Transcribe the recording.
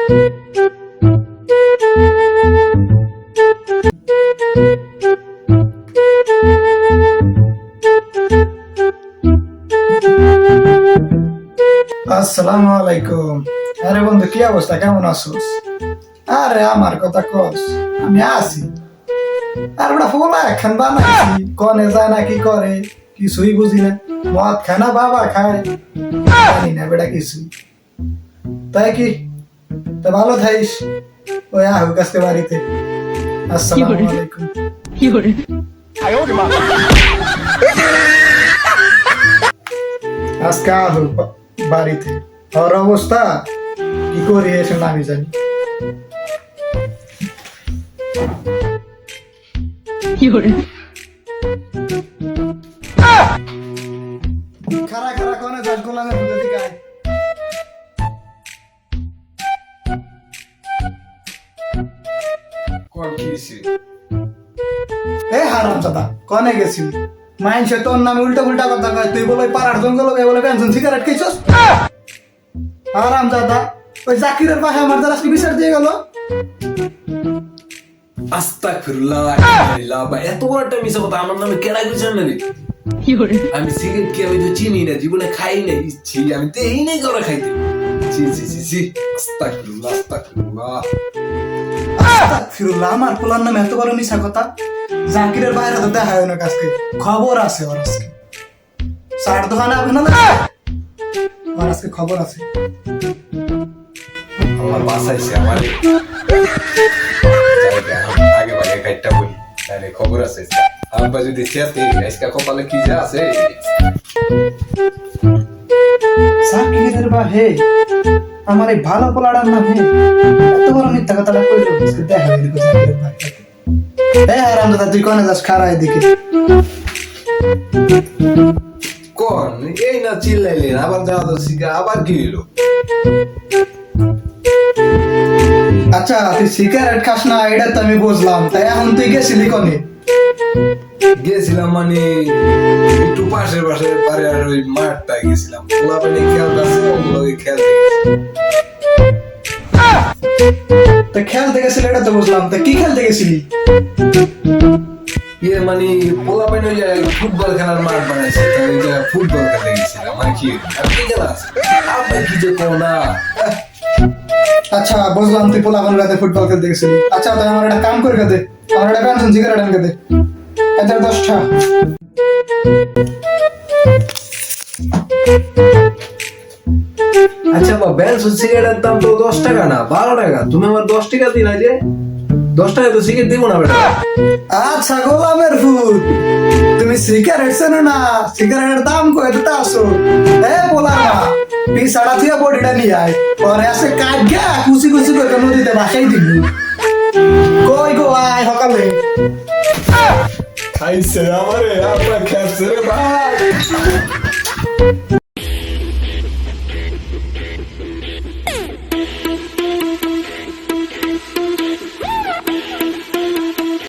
আসসালামু আলাইকুম। আরে বন্ধু, কি অবস্থা, কেমন আছোস? আরে আমার কথা কস, আমি আছি। আর ওটা ফোলা একখান বানাইছি, কনে যায় না কি করে কিছুই বুঝি না। মদ খায় না বাবা খায়, জানি না বেটা কিছুই। তাই কি, তা ভালো থাইস। ওই আহুক আজকে বাড়িতে। আসসালামু আলাইকুম। আজকে আহুক বাড়িতে, ওর অবস্থা কি করি এসে আমি জানি। খারা খারা কোনে যাস, গোলামের মধ্যে দিকে আয়। এ হারামজাদা, কোনে গেছিলি? মাইনসে তোর নামে উল্টা উল্টা কথা কয়, তুই বলে পাড়ার জঙ্গল বলে পেনশন সিগারেট খেয়েছস। হারামজাদা, ওই জাকিরের পাশে আমার দ্বারা বিচার দিয়ে গেল। আস্তাগফিরুল্লাহ, এত বড় একটা মিছা কথা আমার নামে কেডা কইছেন না রে? আমি সিগারেট কি আমি তো চিনি না, জীবনে খাই নাই, ইচ্ছি আমি তো এই নাই করে খাইতে। জি জি জি জি, আস্তাগফিরুল্লাহ আস্তাগফিরুল্লাহ আস্তাগফিরুল্লাহ। আমার পোলার নামে এত বড় মিছা কথা। জাকিরের বাইরে তো দেখা হয় না, আজকে খবর আছে ওর। আজকে চার দোকানে হবে না, ওর আজকে খবর আছে। আমার বাসাইছে আমার আগে ভাগে কাটটা বলি, তাহলে খবর আছে। আব্বা যদি চেতে আজকে কপালে কি যা আছে। জাকিরের বাহে আমার এই ভালো পোলাটার নামে এত বড় মিথ্যা কথাটা কইলো, আজকে দেখা হয় না জাকিরের বাইরে। এ হারামজাদা, তুই কোনে যাস? খাড়া এদিকে। কোন এই না চিল্লাইলেন, আবার যাওয়া তো শিখা, আবার কি হইলো? আচ্ছা, তুই সিগারেট খাস না এটা তো আমি বুঝলাম, তাই এখন তুই গেছিলি কোনে? গেছিলাম মানে একটু পাশের পারে আর ওই মাঠটা গেছিলাম, ওলা পানি খেলতেছে, ওগুলোকে খেলতে তা খেলতে গেছিলি এটা তো বুঝলাম, তা কি খেলতে গেছিলি? ইয়ে মানে পোলা পানি ওই ফুটবল খেলার মাঠ বানাইছে, তো ওই জায়গায় ফুটবল খেলতে গেছিলাম। মানে কি আর কি খেলা আছে, আব্বা কি যে কো না। আচ্ছা বুঝলাম, তুই পোলাপান রাতে ফুটবল খেলতে গেছিলি। আচ্ছা, তাই আমার একটা কাম করে দে, আমার একটা পেনশন সিগারেট এনে দে, এদের 10টা। আচ্ছা বা বেনসন সিগারেটের দাম তো 10 টাকা না 12 টাকা, তুমি আমার 10 টাকা দিলা যে, 10 টাকা তো সিগারেট দিব না বেটা। আচ্ছা গোলামের ফুল, তুমি সিগারেট চেনো না? সিগারেটের দাম কই দিতে আসো? এ পোলা পিছাড়া থেকে বডিটা নিয়ে আয়, পরে আসে কাট গা কুচি কুচি করে নদীতে ভাসাই দিবি। কই গো আয় সকালে। খাইছে আমারে, আপনার খেয়েছে রে ভাই।